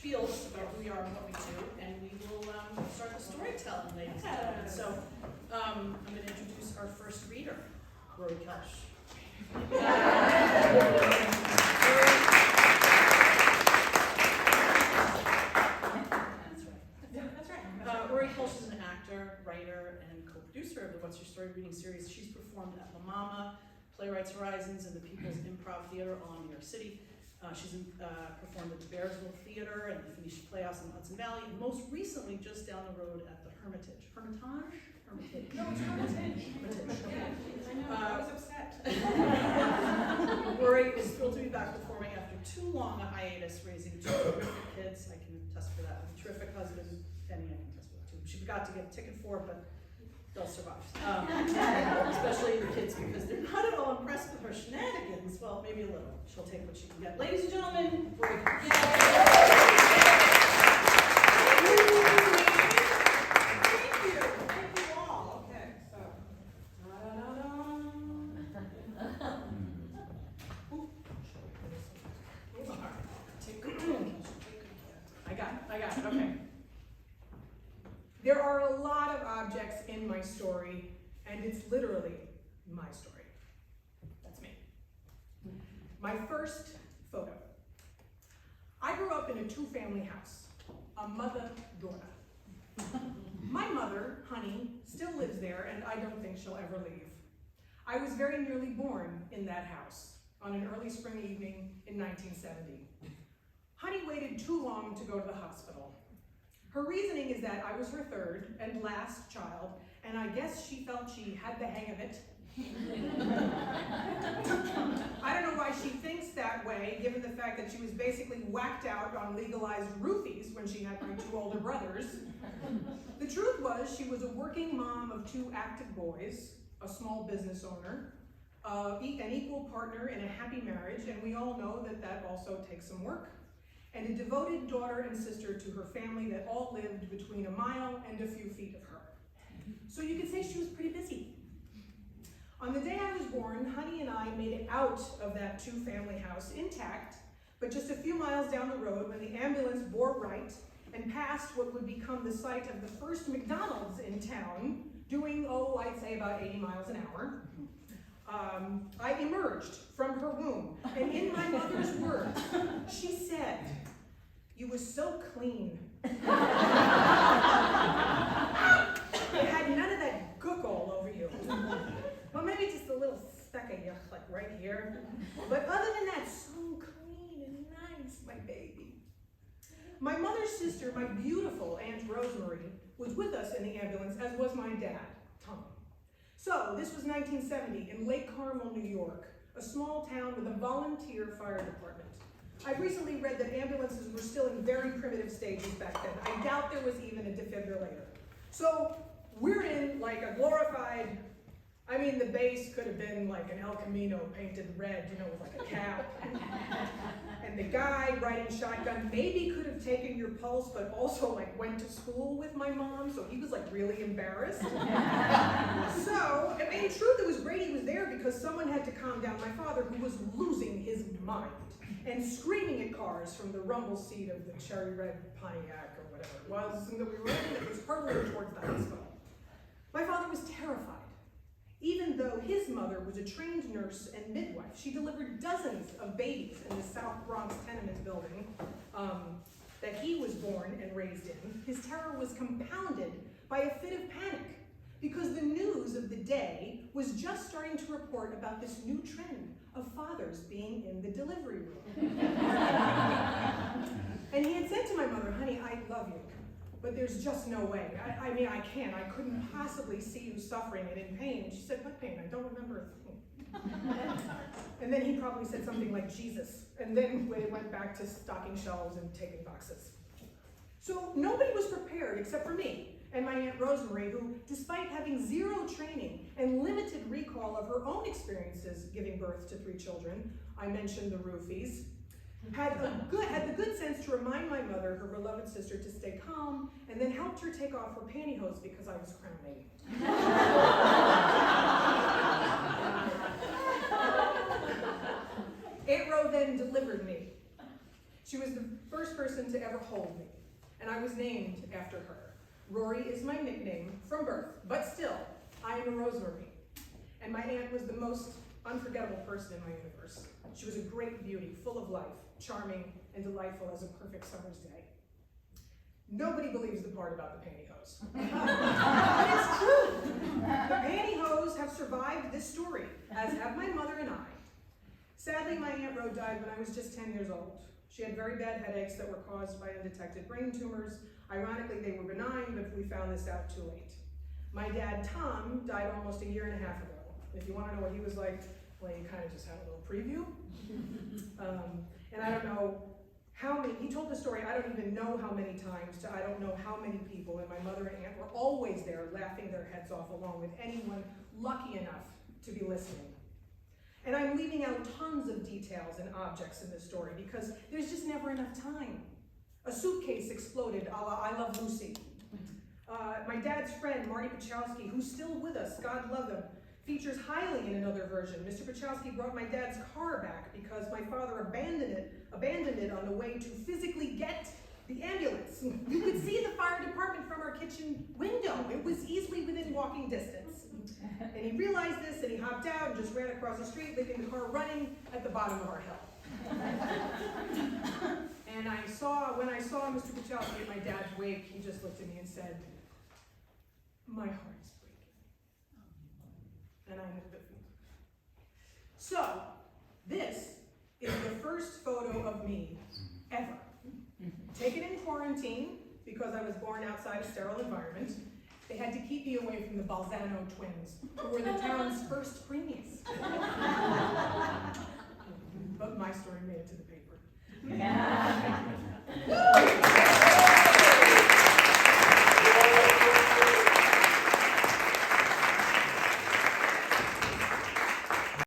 feels about who we are and what we do, and we will start the storytelling, ladies and gentlemen. So I'm going to introduce our first reader, Rory Kelsch. That's right. Rory Kelsch is an actor, writer, and co-producer of the What's Your Story reading series. She's performed at La Mama, Playwrights Horizons, and the People's Improv Theater, all in New York City. She's performed at the Bearsville Theater and the Phoenicia Playhouse in the Hudson Valley, and most recently just down the road at the Hermitage. Hermitage? Hermitage. No, it's Hermitage. Hermitage. Yeah, I know, I was upset. Rory is thrilled to be back performing after too long a hiatus, raising two terrific kids. I can attest for that. A terrific husband, Penny, I can attest for that too. She forgot to get a ticket for it, but they'll survive. Especially the kids, because they're not at all impressed with her shenanigans. Well, maybe a little. She'll take what she can get. Ladies and gentlemen, Rory. Thank you. Thank you all. Okay, so. Take good care. I got it. Okay. There are a lot of objects in my story, and it's literally my story. That's me. My first photo. I grew up in a two-family house, a mother-daughter. My mother, Honey, still lives there, and I don't think she'll ever leave. I was very nearly born in that house on an early spring evening in 1970. Honey waited too long to go to the hospital. Her reasoning is that I was her third and last child, and I guess she felt she had the hang of it. I don't know why she thinks that way, given the fact that she was basically whacked out on legalized roofies when she had my two older brothers. The truth was, she was a working mom of two active boys, a small business owner, an equal partner in a happy marriage, and we all know that that also takes some work, and a devoted daughter and sister to her family that all lived between a mile and a few feet of her. So you could say she was pretty busy. On the day I was born, Honey and I made it out of that two-family house intact, but just a few miles down the road when the ambulance bore right and passed what would become the site of the first McDonald's in town, doing, I'd say about 80 miles an hour, I emerged from her womb, and in my mother's words, she said, "You was so clean." You had none of that gook all over you. Well, maybe just a little speck of yuck, like right here. But other than that, so clean and nice, my baby. My mother's sister, my beautiful Aunt Rosemary, was with us in the ambulance, as was my dad, Tom. So, this was 1970 in Lake Carmel, New York, a small town with a volunteer fire department. I've recently read that ambulances were still in very primitive stages back then. I doubt there was even a defibrillator. So, we're in like a glorified, the base could have been like an El Camino painted red, with like a cap. And the guy riding shotgun maybe could have taken your pulse, but also like went to school with my mom, so he was like really embarrassed. So, in truth, it was great he was there because someone had to calm down my father, who was losing his mind and screaming at cars from the rumble seat of the cherry red Pontiac or whatever it was, and that we were in that was hurtling towards the hospital. My father was terrified. Even though his mother was a trained nurse and midwife, she delivered dozens of babies in the South Bronx tenement building that he was born and raised in. His terror was compounded by a fit of panic because the news of the day was just starting to report about this new trend of fathers being in the delivery room. And he had said to my mother, "Honey, I love you, but there's just no way. I can't. I couldn't possibly see you suffering and in pain." And she said, "What pain? I don't remember a thing." And then he probably said something like Jesus. And then we went back to stocking shelves and taking boxes. So nobody was prepared except for me and my Aunt Rosemary, who, despite having zero training and limited recall of her own experiences giving birth to 3 children, I mentioned the roofies, had the good sense to remind my mother, her beloved sister, to stay calm, and then helped her take off her pantyhose because I was crowning. Aunt Ro then delivered me. She was the first person to ever hold me, and I was named after her. Rory is my nickname from birth, but still, I am a Rosemary. And my aunt was the most unforgettable person in my universe. She was a great beauty, full of life, charming, and delightful as a perfect summer's day. Nobody believes the part about the pantyhose. But it's true. The pantyhose have survived this story, as have my mother and I. Sadly, my Aunt Rose died when I was just 10 years old. She had very bad headaches that were caused by undetected brain tumors. Ironically, they were benign, but we found this out too late. My dad, Tom, died almost a year and a half ago. If you want to know what he was like, well, you kind of just had a little preview. And I don't know how many, he told the story, I don't even know how many times, to I don't know how many people, and my mother and aunt were always there laughing their heads off along with anyone lucky enough to be listening. And I'm leaving out tons of details and objects in this story because there's just never enough time. A suitcase exploded, a la I Love Lucy. My dad's friend, Marty Pachowski, who's still with us, God love him, features highly in another version. Mr. Pachowski brought my dad's car back because my father abandoned it on the way to physically get the ambulance. You could see the fire department from our kitchen window. It was easily within walking distance. And he realized this and he hopped out and just ran across the street, leaving the car running at the bottom of our hill. And when I saw Mr. Pachowski at my dad's wake, he just looked at me and said, "My heart is breaking." And I had the feeling. So, this is the first photo of me ever. Taken in quarantine because I was born outside a sterile environment. They had to keep me away from the Balzano twins, who were the town's first preemies. But my story made it to the paper.